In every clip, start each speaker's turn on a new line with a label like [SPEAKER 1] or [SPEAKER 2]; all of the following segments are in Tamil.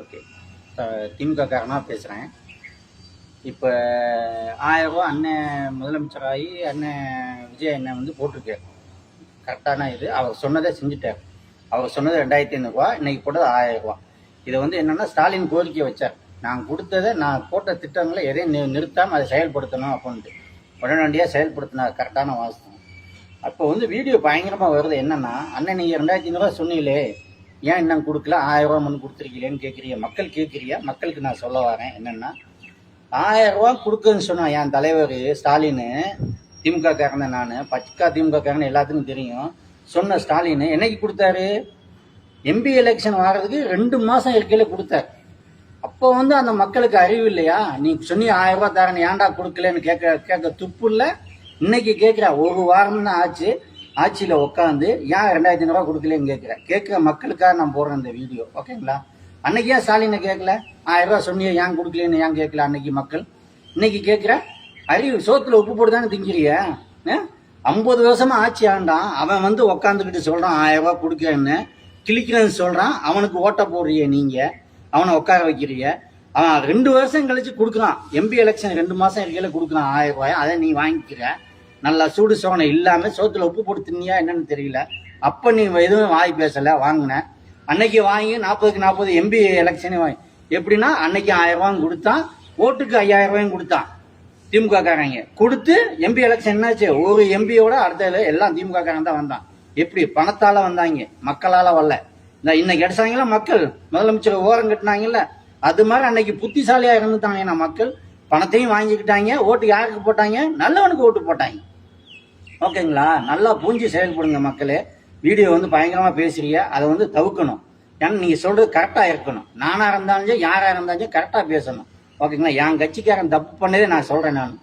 [SPEAKER 1] ஓகே, திமுககாரனா பேசுகிறேன். இப்போ 1000 ரூபா அண்ணன் முதலமைச்சராகி அண்ணன் விஜய் அண்ணன் வந்து போட்டிருக்காரு. கரெக்டான இது அவர் சொன்னதை செஞ்சுட்டார். அவர் சொன்னது 2500 ரூபா, இன்னைக்கு போட்டது 1000 ரூபா. இதை வந்து என்னென்னா ஸ்டாலின் கோரிக்கை வச்சார். நான் கொடுத்ததை நான் போட்ட திட்டங்களை எதையும் நிறுத்தாமல் அதை செயல்படுத்தணும் அப்படின்ட்டு உடனடியாக செயல்படுத்தினார். கரெக்டான வாஸ்தவம். அப்போ வந்து வீடியோ பயங்கரமாக வருது. என்னென்னா, அண்ணன் நீங்கள் 2500 ரூபா சொன்னீங்களே, ஏன் இன்னும் கொடுக்கல, 1000 ரூபா முன்னு கொடுத்துருக்கீங்களேன்னு கேட்குறீங்க. மக்கள் கேட்குறியா? மக்களுக்கு நான் சொல்ல வரேன் என்னென்னா, 1000 ரூபா கொடுக்குன்னு சொன்னான் என் தலைவர் ஸ்டாலின். திமுக காரன், நான் பச்சைக்கா திமுக காரன், எல்லாத்துக்கும் தெரியும். சொன்ன ஸ்டாலின் என்னைக்கு கொடுத்தாரு? எம்பி எலெக்ஷன் வர்றதுக்கு 2 மாதம் இருக்கையில் கொடுத்தாரு. அப்போ வந்து அந்த மக்களுக்கு அறிவு இல்லையா? நீ சொன்னி 1000 ரூபா தரேன், ஏன்டா கொடுக்கலன்னு கேட்க துப்பு இல்லை. இன்னைக்கு கேட்குறா, ஒரு வாரம் தான் ஆச்சு ஆட்சியில் உட்காந்து, ஏன் 2500 ரூபா கொடுக்கலன்னு கேட்குற மக்களுக்காக நான் போடுறேன் இந்த வீடியோ. ஓகேங்களா? அன்னைக்கு ஏன் ஸ்டாலினை கேட்கல? 1000 ரூபா சொன்னிய ஏன் கொடுக்கலன்னு ஏன் கேட்கல அன்னைக்கு மக்கள்? இன்னைக்கு கேட்குற அறிவு சோத்துல உப்பு போட்டு தானே திங்கிறிய. 50 வருஷமா ஆட்சி ஆண்டான் அவன் வந்து உக்காந்துக்கிட்டு சொல்றான் 1000 ரூபா கொடுக்கறேன்னு, கிழிக்கிறேன்னு சொல்றான். அவனுக்கு ஓட்ட போடுறிய நீங்க, அவனை உட்கார வைக்கிறிய. அவன் 2 வருஷம் கழிச்சு கொடுக்குறான். எம்பி எலெக்ஷன் 2 மாசம் இருக்கையில கொடுக்குறான் 1000 ரூபாய். அதை நீ வாங்கிக்கிற. நல்லா சூடு சோனை இல்லாம சோத்துல உப்பு போட்டு தின்னியா என்னன்னு தெரியல. அப்ப நீ எதுவும் வாய் பேசல, வாங்கின. அன்னைக்கு வாங்கி 40க்கு 40 எம்பி எலெக்ஷனே வாங்கி எப்படின்னா, அன்னைக்கு 1000 ரூபாயும் கொடுத்தான், ஓட்டுக்கு 5000 ரூபாயும் கொடுத்தான் திமுக காரங்க. கொடுத்து எம்பி எலெக்ஷன் என்னாச்சு? ஒரு எம்பியோட அடுத்த எல்லாம் திமுக காரன் தான் வந்தான். எப்படி? பணத்தால வந்தாங்க, மக்களால வரல. இந்த இன்னைக்கு அடிச்சாங்களா மக்கள், முதலமைச்சர் ஓரம் கட்டினாங்கல்ல, அது மாதிரி அன்னைக்கு புத்திசாலியா இருந்துட்டாங்க. மக்கள் பணத்தையும் வாங்கிக்கிட்டாங்க. ஓட்டு யாருக்கு போட்டாங்க? நல்லவனுக்கு ஓட்டு போட்டாங்க. ஓகேங்களா? நல்லா பூஞ்சி செயல்படுங்க மக்களே. வீடியோ வந்து பயங்கரமா பேசுறீங்க, அதை வந்து தவிர்க்கணும். ஏன்னா நீங்க சொல்றது கரெக்டா இருக்கணும். நானா இருந்தாலும் யாரா இருந்தாலும் கரெக்டா பேசணும். ஓகேங்களா? என் கட்சிக்காரன் தப்பு பண்ணதே நான் சொல்றேன். நான்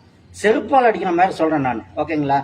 [SPEAKER 1] செருப்பால் அடிக்கிற மாதிரி சொல்றேன் நான். ஓகேங்களா?